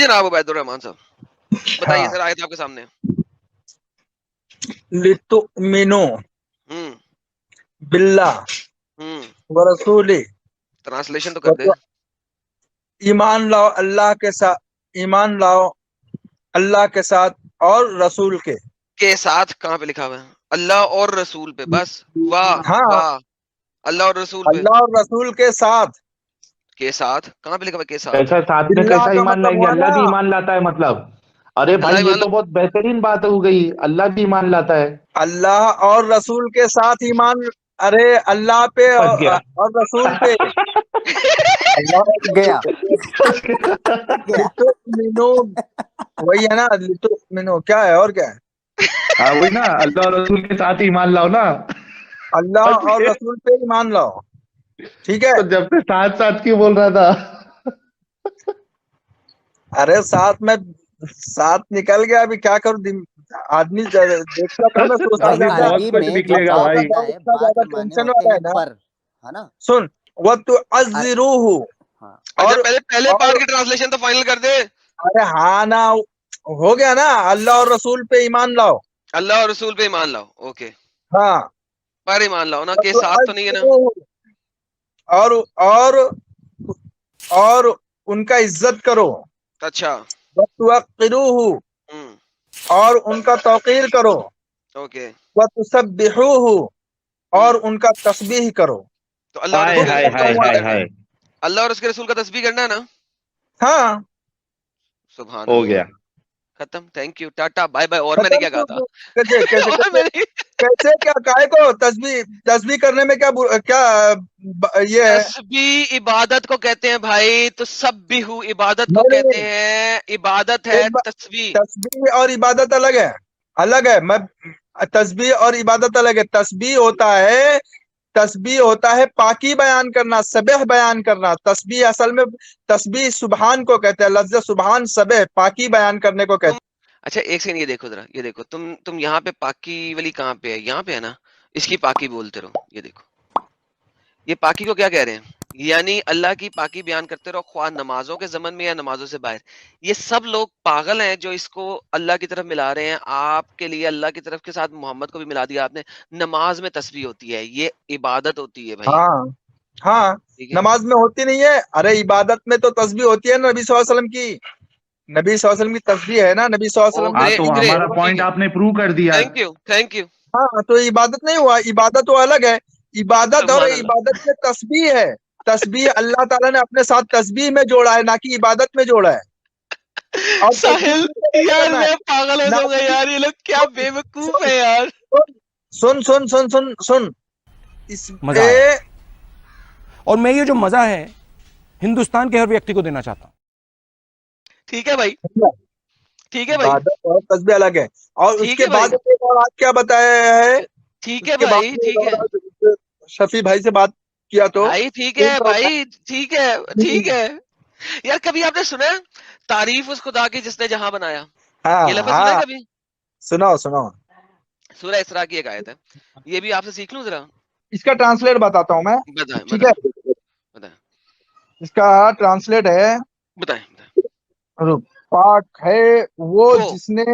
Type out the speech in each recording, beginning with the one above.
جناب عبید الرحمان صاحب بتائیے سر، آیت آپ کے سامنے. لتؤمنوا باللہ ورسولہ، ٹرانسلیشن تو کر دے. ایمان لاؤ اللہ کے ساتھ، ایمان لاؤ اللہ کے ساتھ اور رسول کے ساتھ. کہاں پہ لکھا ہوا ہے؟ اللہ اور رسول پہ بس. واہ ہاں واہ. اللہ اور رسول پہ. اللہ اور رسول کے ساتھ. کے ساتھ کہاں پہ لکھا ہوا ہے؟ کے ساتھ. ایسا ساتھ میں باللہ کیسا کا ایمان مطلب لائیں گے؟ ہوا اللہ نا، بھی ایمان لاتا ہے مطلب. ارے اللہ بھائی یہ ایمان. تو بہت بہترین بات ہو گئی، اللہ بھی ایمان لاتا ہے. اللہ اور رسول کے ساتھ ایمان. ارے اللہ پہ پھنس گیا اور رسول پہ. گیا لتؤمنوا، وہی ہے نا، لتؤمنوا کیا ہے اور کیا ہے؟ ہاں وہی نا، اللہ اور رسول کے ساتھ ایمان لاؤ نا. اللہ اور رسول پہ ایمان لاؤ. ٹھیک ہے. تو جب سے ساتھ ساتھ کیوں بول رہا تھا؟ ارے ساتھ میں ساتھ نکل گیا، ابھی کیا کروں؟ آدمی دیکھتا تھا میں سوچتا بھائی ابھی زیادہ بہت عربی کچھ میں جو نکلے گا با بھائی. بنا ہے، اتنا با زیادہ کے معنی ٹینشن ہوتے والا ہیں ہے نا. پر، ہے نا. سن وَتُعَزِّرُوهُ، ہاں اچھا اور پہلے پارٹ کی ٹرانسلیشن تو فائنل کر دے. ارے ہاں نا، ہو گیا نا، اللہ اور رسول پہ ایمان لاؤ. اللہ اور رسول پہ ایمان لاؤ. اوکے. ہاں پر ایمان لاؤ نا، کے ساتھ تو نہیں ہے نا. وَتُعَزِّرُوهُ، اور ان کا عزت کرو. اچھا. وَتُوَقِّرُوهُ، ہوں. اور ان کا توقیر کرو. اوکے. وَتُسَبِّحُوهُ، اور ان کا تسبیح کرو. تو اللہ اور اس ہائے کے ہائے رسول کا ہائے تسبیح ہائے کرنا ہے. ہائے. اللہ اور اس کے رسول کا تسبیح کرنا ہے نا. ہاں سبحان ہو اللہ. گیا. ختم. Thank you, tata bye bye. اور میں نے کیا کہا تھا؟ کیسے کیسے اور میں نے کیسے کیا کائے کو تسبیح کرنے میں کیا یہ ہے؟ تسبیح عبادت کو کہتے ہیں بھائی. تو سب بھی ہوں عبادت کو نہیں، کہتے ہیں. عبادت ہے تسبیح. تسبیح اور عبادت الگ ہے، الگ ہے. میں تسبیح اور عبادت الگ ہے. تسبیح ہوتا ہے پاکی بیان کرنا، سبح بیان کرنا. تسبیح اصل میں تسبیح سبحان کو کہتے ہیں، لفظ سبحان سبح پاکی بیان کرنے کو کہتے ہیں. اچھا ایک سیکنڈ، یہ دیکھو ذرا، یہ دیکھو. تم یہاں پہ پاکی والی کہاں پہ ہے؟ یہاں پہ ہے نا. اس کی پاکی بولتے رہو. یہ دیکھو، یہ پاکی کو کیا کہہ رہے ہیں؟ یعنی اللہ کی پاکی بیان کرتے رہو، خواہ نمازوں کے ضمن میں یا نمازوں سے باہر. یہ سب لوگ پاگل ہیں جو اس کو اللہ کی طرف ملا رہے ہیں. آپ کے لیے اللہ کی طرف کے ساتھ محمد کو بھی ملا دیا آپ نے. نماز میں تسبیح ہوتی ہے، یہ عبادت ہوتی ہے بھائی. ہاں ٹھیک ہے. نماز میں ہوتی نہیں ہے. ارے عبادت میں تو تسبیح ہوتی ہے نبی صلی اللہ علیہ وسلم کی. نبی صلی اللہ علیہ وسلم کی تسبیح ہے نا، نبی صلی اللہ علیہ وسلم ہاں کی. تو ہمارا پوائنٹ آپ نے پروو کر دیا. Thank you, thank you. ہاں تو عبادت نہیں ہوا، عبادت تو الگ ہے. عبادت اور سبحان اللہ. عبادت میں تسبیح ہے. تسبیح اللہ تعالیٰ نے اپنے ساتھ تسبیح میں جوڑا ہے، نہ کہ عبادت میں جوڑا ہے. اور ساحل تسبیح یار کرنا میں ہے. پاگل ہو جاؤں گا یار، یہ لوگ کیا بے وقوف ہے یار. سن سن سن سن سن اس مزہ آیا، اور میں یہ جو مزہ ہے ہندوستان کے ہر ویکتی کو دینا چاہتا ہوں. ٹھیک ہے بھائی، ٹھیک ہے بھائی، عبادت اور تسبیح الگ ہے. اور اس ٹھیک کے ہے بھائی، بعد ایک اور آج کیا بتایا ہے؟ ٹھیک اس ہے کے بعد بھائی، ٹھیک ہے شفیع بھائی سے بات کیا تو بھائی، ٹھیک ہے بھائی، ٹھیک ہے، ٹھیک ہے. یار کبھی آپ نے سنا ہے تعریف اس خدا کی جس نے جہاں بنایا؟ یہ لفظ سنا ہے ہاں کبھی؟ سناؤ. سورہ اسراء کی ایک آیت ہے، یہ بھی آپ سے سیکھ لوں ذرا. اس کا ٹرانسلیٹ بتاتا ہوں میں. بتائیں ٹھیک ہے، بتائیں اس کا ٹرانسلیٹ ہے، بتائیں. پاک ہے وہ جس نے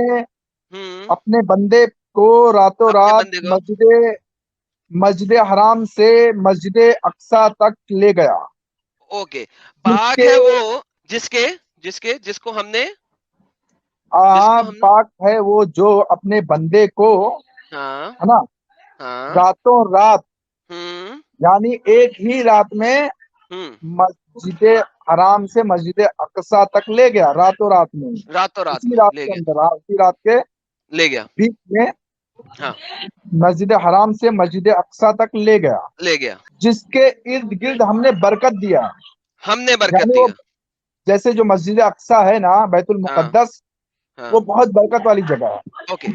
اپنے بندے کو راتوں اپنے رات بندے کو مسجد حرام سے مسجد اقصی تک لے گیا. اوکے. پاک ہے وہ جس کو ہم نے پاک ہے وہ جو اپنے بندے کو، ہاں ہے نا، ہاں راتوں رات، یعنی ایک ہی رات میں مسجد حرام سے مسجد اقصی تک لے گیا. راتوں رات میں، راتوں رات اسی میں رات لے کے گیا، اندر، اسی رات کے لے گیا. بیچ میں ہاں مسجد حرام سے مسجد اقصی تک لے گیا، لے گیا. جس کے ارد گرد ہم نے برکت دیا. ہم نے برکت یعنی وہ دیا. جیسے جو مسجد اقصی ہے نا، بیت ہاں المقدس، ہاں وہ بہت برکت والی جگہ ہے. اوکے.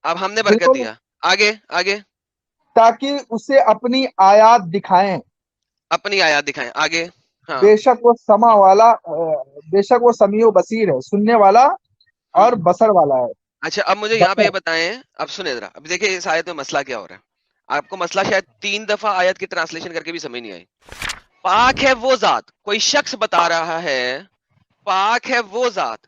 اب ہم نے برکت بالکل، دیا. آگے آگے تاکہ اسے اپنی آیات دکھائیں. اپنی آیات دکھائیں. آگے ہاں بے شک وہ سمیع و بصیر ہے، سننے والا اور بصر والا ہے. اچھا اب مجھے یہاں پہ یہ بتائیں، اب سنیں ذرا، اب دیکھیں اس آیت میں مسئلہ کیا ہو رہا ہے. آپ کو مسئلہ شاید 3 دفعہ آیت کی ٹرانسلیشن کر کے بھی سمجھ نہیں آئی. پاک ہے وہ ذات، کوئی شخص بتا رہا ہے پاک ہے وہ ذات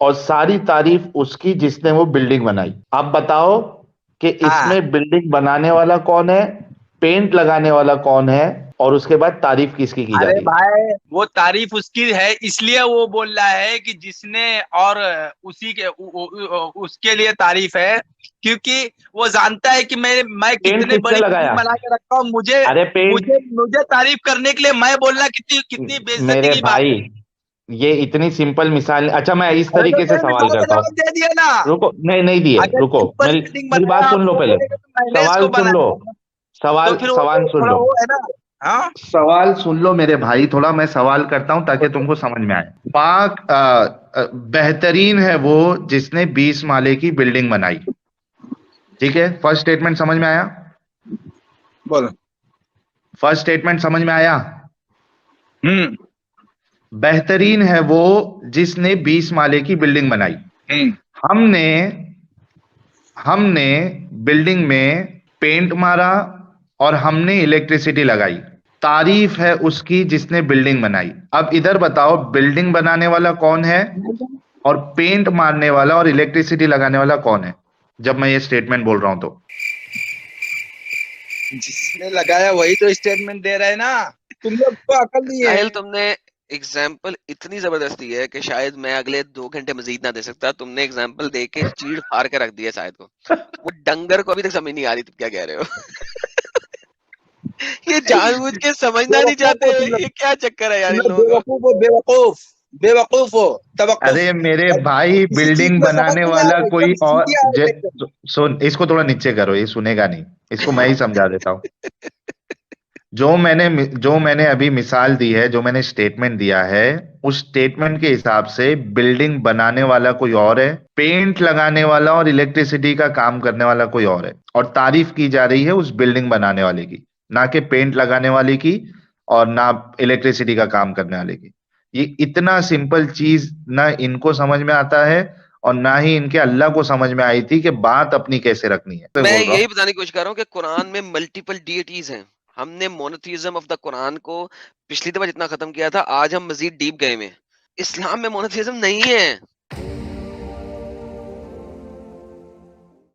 اور ساری تعریف اس کی جس نے وہ بلڈنگ بنائی. اب بتاؤ کہ اس ہاں میں بلڈنگ بنانے والا کون ہے, پینٹ لگانے والا کون ہے, اور اس کے بعد تعریف کس کی جا ارے رہی ہے؟ بھائی وہ تعریف اس کی ہے اس لیے وہ بول رہا ہے کہ جس نے, اور اسی کے اس کے لیے تعریف ہے کیونکہ وہ جانتا ہے کہ میں پینٹ کتنے کس نے بڑی لگایا؟ بنا کے رکھا ہوں. مجھے ارے پینٹ مجھے تعریف کرنے کے لیے میں بولنا کتنی بےعزتی میرے کی بات بھائی, ہے. یہ اتنی سمپل مثال. اچھا میں اس ارے تو طریقے سے میں سوال مثال کا کرتا ہوں, جواب دے دیا نا. رکو, نہیں دیے, اگر رکو, سمپل میری بلڈنگ میری بنایا بات آپ سن لو وہ پہلے, بولے گا تو میں نے اس سوال کو سن لو, بنایا تو پھر وہ سوال سن تھوڑا لو, وہ ہے نا. ہاں سوال سن لو میرے بھائی, تھوڑا میں سوال کرتا ہوں تاکہ تم کو سمجھ میں آئے. پاک بہترین ہے وہ جس نے 20 مالے کی بلڈنگ بنائی. ٹھیک ہے, فرسٹ سٹیٹمنٹ سمجھ میں آیا؟ بولو. فرسٹ سٹیٹمنٹ سمجھ میں آیا؟ ہوں بہترین ہے وہ جس نے 20 مالے کی بلڈنگ بنائی. ہوں ہم نے بلڈنگ میں پینٹ مارا اور ہم نے الیکٹریسٹی لگائی. تعریف ہے اس کی جس نے بلڈنگ بنائی. اب ادھر بتاؤ بلڈنگ بنانے والا کون ہے اور پینٹ مارنے والا اور الیکٹریسٹی لگانے والا کون ہے جب میں یہ سٹیٹمنٹ بول رہا ہوں تو؟ جس نے لگایا وہی تو اسٹیٹمنٹ دے رہے نا. تم لوگ کو عقل نہیں ہے. ساحل تم نے ایگزامپل اتنی زبردست دی ہے کہ شاید میں اگلے 2 گھنٹے مزید نہ دے سکتا. تم نے ایگزامپل دے کے چیڑ پھاڑ کے رکھ دیا شاید کو. وہ ڈنگر کو ابھی تک سمجھ نہیں آ رہی تم کیا کہہ رہے ہو. یہ جان بوجھ کے سمجھنا نہیں بیوقوف چاہتے. ہو تم لوگ. یہ کیا چکر ہے یار تم ان لوگ لوگوں کا. بیوقوف ہو توقف. ارے میرے بھائی, کسی چیز بلڈنگ میں سمجھ بنانے نہیں آ والا رہا کوئی ایک دم اور سیدھی آ رہی ہے ایک دم. سن, اس کو تھوڑا نیچے کرو, یہ سنے گا نہیں, اس کو میں ہی سمجھا دیتا ہوں. جو میں نے ابھی مثال دی ہے, جو میں نے اسٹیٹمنٹ دیا ہے, اس اسٹیٹمنٹ کے حساب سے بلڈنگ بنانے والا کوئی اور ہے, پینٹ لگانے والا اور الیکٹریسٹی کا کام کرنے والا کوئی اور ہے, اور تعریف کی جا رہی ہے اس بلڈنگ بنانے والے کی, نہ کہ پینٹ لگانے والے کی اور نہ الیکٹریسٹی کا کام کرنے والے کی. یہ اتنا سمپل چیز نہ ان کو سمجھ میں آتا ہے اور نہ ہی ان کے اللہ کو سمجھ میں آئی تھی کہ بات اپنی کیسے رکھنی ہے. میں بول رہا یہی ہوں, بتانے کی کوشش کر رہا ہوں کہ قرآن میں ملٹیپل ڈیٹیز ہیں. ہم نے مونوتھیزم آف دا قرآن کو پچھلی دفعہ جتنا ختم کیا تھا, آج ہم مزید ڈیپ گئے میں. اسلام میں مونوتھیزم نہیں ہے.